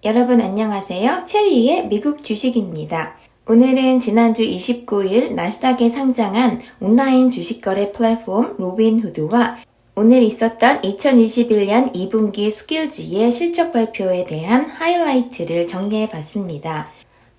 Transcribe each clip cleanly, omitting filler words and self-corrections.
여러분 안녕하세요. 체리의 미국 주식입니다. 오늘은 지난주 29일 나스닥에 상장한 온라인 주식거래 플랫폼 로빈후드와 오늘 있었던 2021년 2분기 스킬즈의 실적 발표에 대한 하이라이트를 정리해 봤습니다.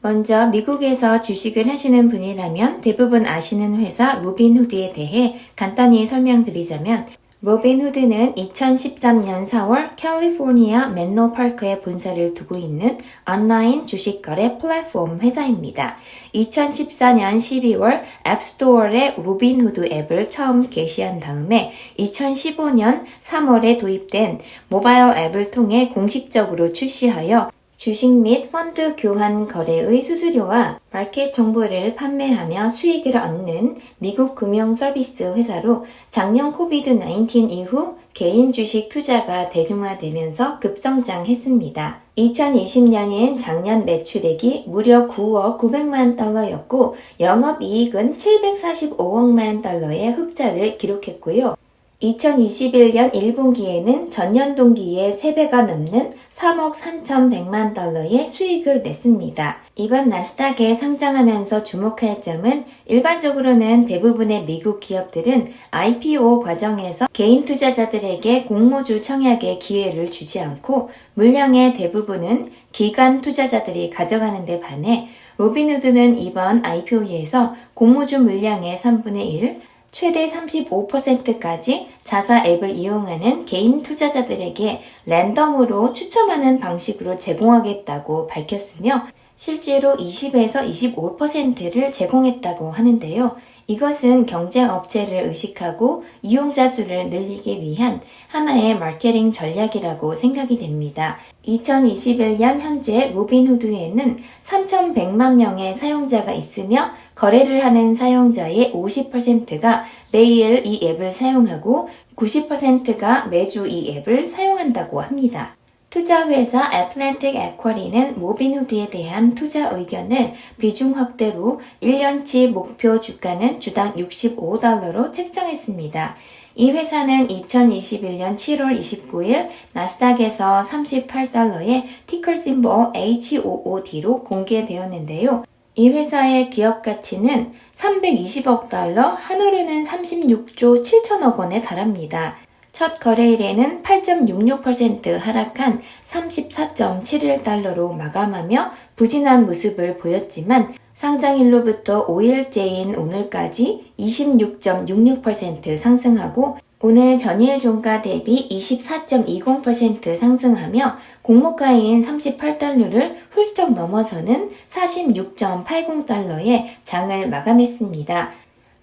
먼저 미국에서 주식을 하시는 분이라면 대부분 아시는 회사 로빈후드에 대해 간단히 설명드리자면 로빈후드는 2013년 4월 캘리포니아 멘로파크에 본사를 두고 있는 온라인 주식거래 플랫폼 회사입니다. 2014년 12월 앱스토어에 로빈후드 앱을 처음 게시한 다음에 2015년 3월에 도입된 모바일 앱을 통해 공식적으로 출시하여 주식 및 펀드 교환 거래의 수수료와 마켓 정보를 판매하며 수익을 얻는 미국 금융 서비스 회사로 작년 코비드-19 이후 개인 주식 투자가 대중화되면서 급성장했습니다. 2020년인 작년 매출액이 무려 9억 900만 달러였고 영업이익은 745억만 달러의 흑자를 기록했고요. 2021년 1분기에는 전년 동기의 3배가 넘는 3억 3,100만 달러의 수익을 냈습니다. 이번 나스닥에 상장하면서 주목할 점은 일반적으로는 대부분의 미국 기업들은 IPO 과정에서 개인 투자자들에게 공모주 청약의 기회를 주지 않고 물량의 대부분은 기관 투자자들이 가져가는 데 반해 로빈후드는 이번 IPO에서 공모주 물량의 3분의 1, 최대 35%까지 자사 앱을 이용하는 개인 투자자들에게 랜덤으로 추첨하는 방식으로 제공하겠다고 밝혔으며 실제로 20에서 25%를 제공했다고 하는데요. 이것은 경쟁 업체를 의식하고 이용자 수를 늘리기 위한 하나의 마케팅 전략이라고 생각이 됩니다. 2021년 현재 로빈후드에는 3,100만 명의 사용자가 있으며 거래를 하는 사용자의 50%가 매일 이 앱을 사용하고 90%가 매주 이 앱을 사용한다고 합니다. 투자회사 애틀랜틱 에쿼리는 로빈후드에 대한 투자 의견을 비중 확대로 1년치 목표 주가는 주당 65달러로 책정했습니다. 이 회사는 2021년 7월 29일 나스닥에서 38달러의 티커 심볼 HOOD로 공개되었는데요. 이 회사의 기업 가치는 320억 달러, 한화로는 36조 7천억 원에 달합니다. 첫 거래일에는 8.66% 하락한 34.71달러로 마감하며 부진한 모습을 보였지만 상장일로부터 5일째인 오늘까지 26.66% 상승하고 오늘 전일 종가 대비 24.20% 상승하며 공모가인 38달러를 훌쩍 넘어서는 46.80달러에 장을 마감했습니다.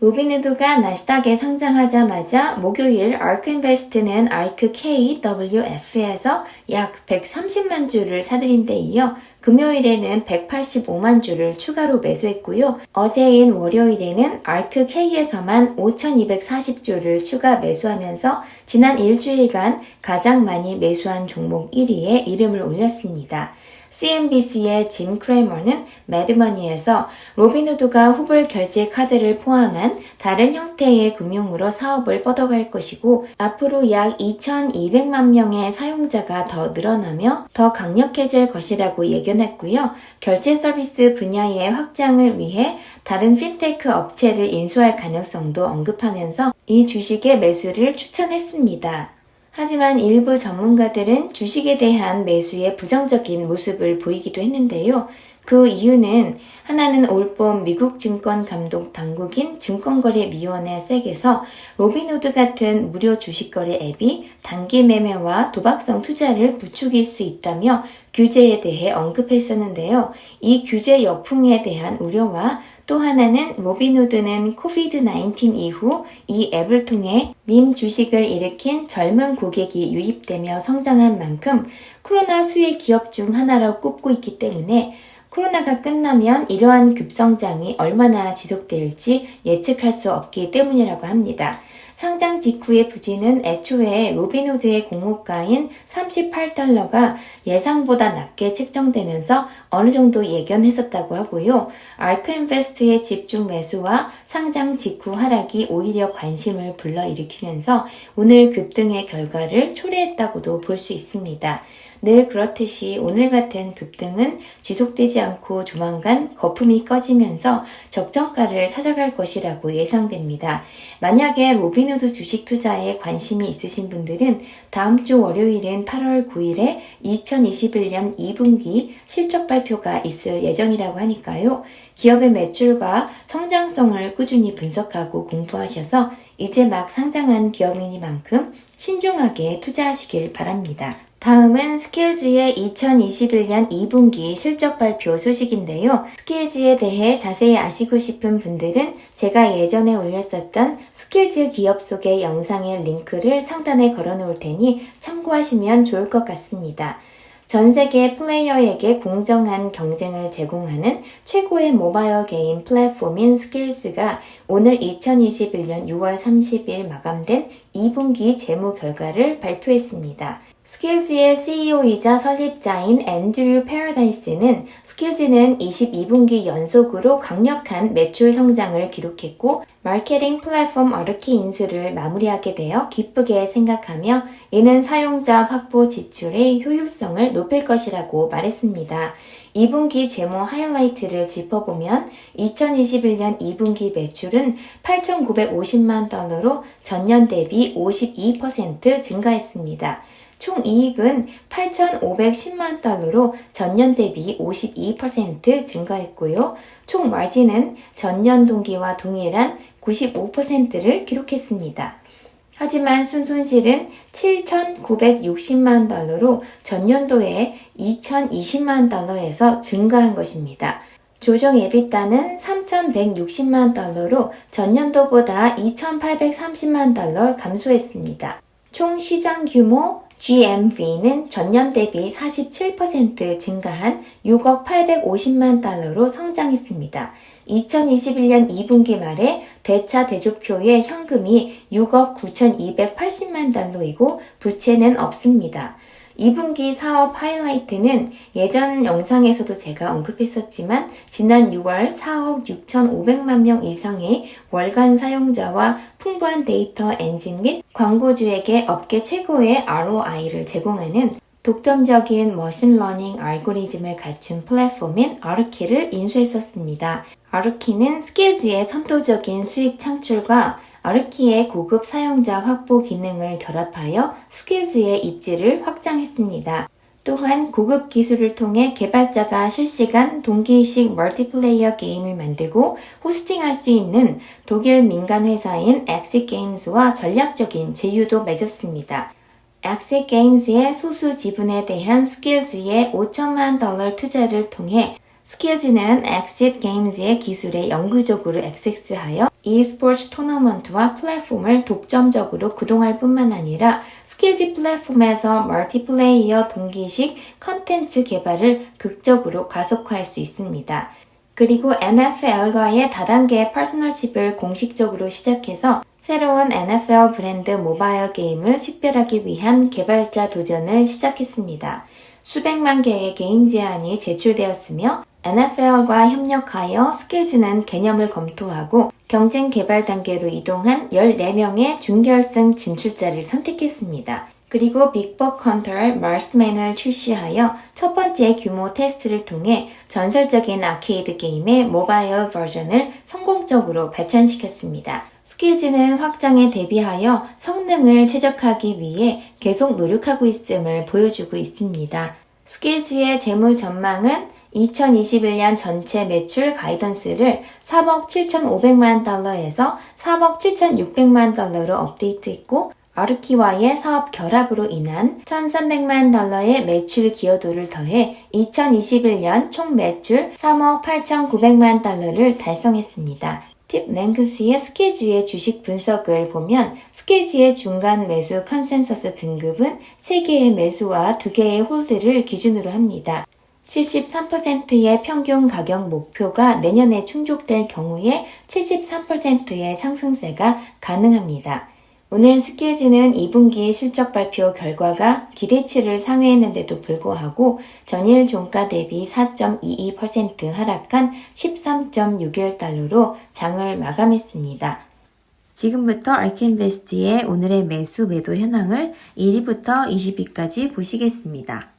로빈후드가 나스닥에 상장하자마자 목요일 ARK인베스트는 ARKKWF에서 약 130만 주를 사들인 데 이어 금요일에는 185만 주를 추가로 매수했고요. 어제인 월요일에는 ARKK에서만 5,240주를 추가 매수하면서 지난 일주일간 가장 많이 매수한 종목 1위에 이름을 올렸습니다. CNBC의 짐 크레머는 매드머니에서 로빈후드가 후불 결제 카드를 포함한 다른 형태의 금융으로 사업을 뻗어갈 것이고 앞으로 약 2,200만 명의 사용자가 더 늘어나며 더 강력해질 것이라고 예견했고요. 결제 서비스 분야의 확장을 위해 다른 핀테크 업체를 인수할 가능성도 언급하면서 이 주식의 매수를 추천했습니다. 하지만 일부 전문가들은 주식에 대한 매수에 부정적인 모습을 보이기도 했는데요. 그 이유는 하나는 올봄 미국 증권감독 당국인 증권거래위원회 섹에서 로빈후드 같은 무료 주식거래 앱이 단기 매매와 도박성 투자를 부추길 수 있다며 규제에 대해 언급했었는데요. 이 규제 역풍에 대한 우려와 또 하나는 로빈후드는 코비드-19 이후 이 앱을 통해 밈 주식을 일으킨 젊은 고객이 유입되며 성장한 만큼 코로나 수혜 기업 중 하나로 꼽고 있기 때문에 코로나가 끝나면 이러한 급성장이 얼마나 지속될지 예측할 수 없기 때문이라고 합니다. 상장 직후의 부진은 애초에 로빈후드의 공모가인 38달러가 예상보다 낮게 책정되면서 어느 정도 예견했었다고 하고요. ARK인베스트의 집중 매수와 상장 직후 하락이 오히려 관심을 불러일으키면서 오늘 급등의 결과를 초래했다고도 볼 수 있습니다. 늘 그렇듯이 오늘 같은 급등은 지속되지 않고 조만간 거품이 꺼지면서 적정가를 찾아갈 것이라고 예상됩니다. 만약에 로빈후드 주식 투자에 관심이 있으신 분들은 다음 주 월요일인 8월 9일에 2021년 2분기 실적 발표가 있을 예정이라고 하니까요. 기업의 매출과 성장성을 꾸준히 분석하고 공부하셔서 이제 막 상장한 기업이니만큼 신중하게 투자하시길 바랍니다. 다음은 스킬즈의 2021년 2분기 실적 발표 소식인데요. 스킬즈에 대해 자세히 아시고 싶은 분들은 제가 예전에 올렸었던 스킬즈 기업 소개 영상의 링크를 상단에 걸어 놓을 테니 참고하시면 좋을 것 같습니다. 전 세계 플레이어에게 공정한 경쟁을 제공하는 최고의 모바일 게임 플랫폼인 스킬즈가 오늘 2021년 6월 30일 마감된 2분기 재무 결과를 발표했습니다. 스킬즈의 CEO이자 설립자인 앤드류 패러다이스는 스킬즈는 22분기 연속으로 강력한 매출 성장을 기록했고 마케팅 플랫폼 아르키 인수를 마무리하게 되어 기쁘게 생각하며 이는 사용자 확보 지출의 효율성을 높일 것이라고 말했습니다. 2분기 재무 하이라이트를 짚어보면 2021년 2분기 매출은 8,950만 달러로 전년 대비 52% 증가했습니다. 총 이익은 8,510만 달러로 전년 대비 52% 증가했고요. 총 마진은 전년 동기와 동일한 95%를 기록했습니다. 하지만 순손실은 7,960만 달러로 전년도에 2,020만 달러에서 증가한 것입니다. 조정 EBITDA는 3,160만 달러로 전년도보다 2,830만 달러 감소했습니다. 총 시장 규모 GMV는 전년 대비 47% 증가한 6억 850만 달러로 성장했습니다. 2021년 2분기 말에 대차 대조표의 현금이 6억 9,280만 달러이고 부채는 없습니다. 2분기 사업 하이라이트는 예전 영상에서도 제가 언급했었지만 지난 6월 4억 6,500만 명 이상의 월간 사용자와 풍부한 데이터 엔진 및 광고주에게 업계 최고의 ROI를 제공하는 독점적인 머신러닝 알고리즘을 갖춘 플랫폼인 아르키를 인수했었습니다. 아르키는 스킬즈의 선도적인 수익 창출과 아르키의 고급 사용자 확보 기능을 결합하여 스킬즈의 입지를 확장했습니다. 또한 고급 기술을 통해 개발자가 실시간 동기식 멀티플레이어 게임을 만들고 호스팅할 수 있는 독일 민간 회사인 엑시게임즈와 전략적인 제휴도 맺었습니다. 엑시게임즈의 소수 지분에 대한 스킬즈의 5천만 달러 투자를 통해 스킬즈는 엑시게임즈의 기술에 영구적으로 액세스하여 e스포츠 토너먼트와 플랫폼을 독점적으로 구동할 뿐만 아니라 스킬즈 플랫폼에서 멀티플레이어 동기식 컨텐츠 개발을 극적으로 가속화할 수 있습니다. 그리고 NFL과의 다단계 파트너십을 공식적으로 시작해서 새로운 NFL 브랜드 모바일 게임을 식별하기 위한 개발자 도전을 시작했습니다. 수백만 개의 게임 제안이 제출되었으며 NFL과 협력하여 스킬즈는 개념을 검토하고 경쟁 개발 단계로 이동한 14명의 준결승 진출자를 선택했습니다. 그리고 빅버크 헌터 마스맨을 출시하여 첫 번째 규모 테스트를 통해 전설적인 아케이드 게임의 모바일 버전을 성공적으로 발전시켰습니다. 스킬즈는 확장에 대비하여 성능을 최적화하기 위해 계속 노력하고 있음을 보여주고 있습니다. 스킬즈의 재무 전망은 2021년 전체 매출 가이던스를 4억 7,500만 달러에서 4억 7,600만 달러로 업데이트했고 아르키와의 사업 결합으로 인한 1,300만 달러의 매출 기여도를 더해 2021년 총 매출 3억 8,900만 달러를 달성했습니다. 팁 랭크스의 스킬즈의 주식 분석을 보면 스킬즈의 중간 매수 컨센서스 등급은 3개의 매수와 2개의 홀드를 기준으로 합니다. 73%의 평균 가격 목표가 내년에 충족될 경우에 73%의 상승세가 가능합니다. 오늘 스킬즈는 2분기 실적 발표 결과가 기대치를 상회했는데도 불구하고 전일 종가 대비 4.22% 하락한 13.61달러로 장을 마감했습니다. 지금부터 알케인베스트의 오늘의 매수 매도 현황을 1위부터 20위까지 보시겠습니다.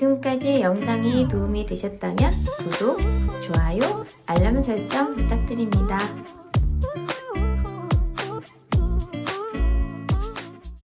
지금까지 영상이 도움이 되셨다면 구독, 좋아요, 알람 설정 부탁드립니다.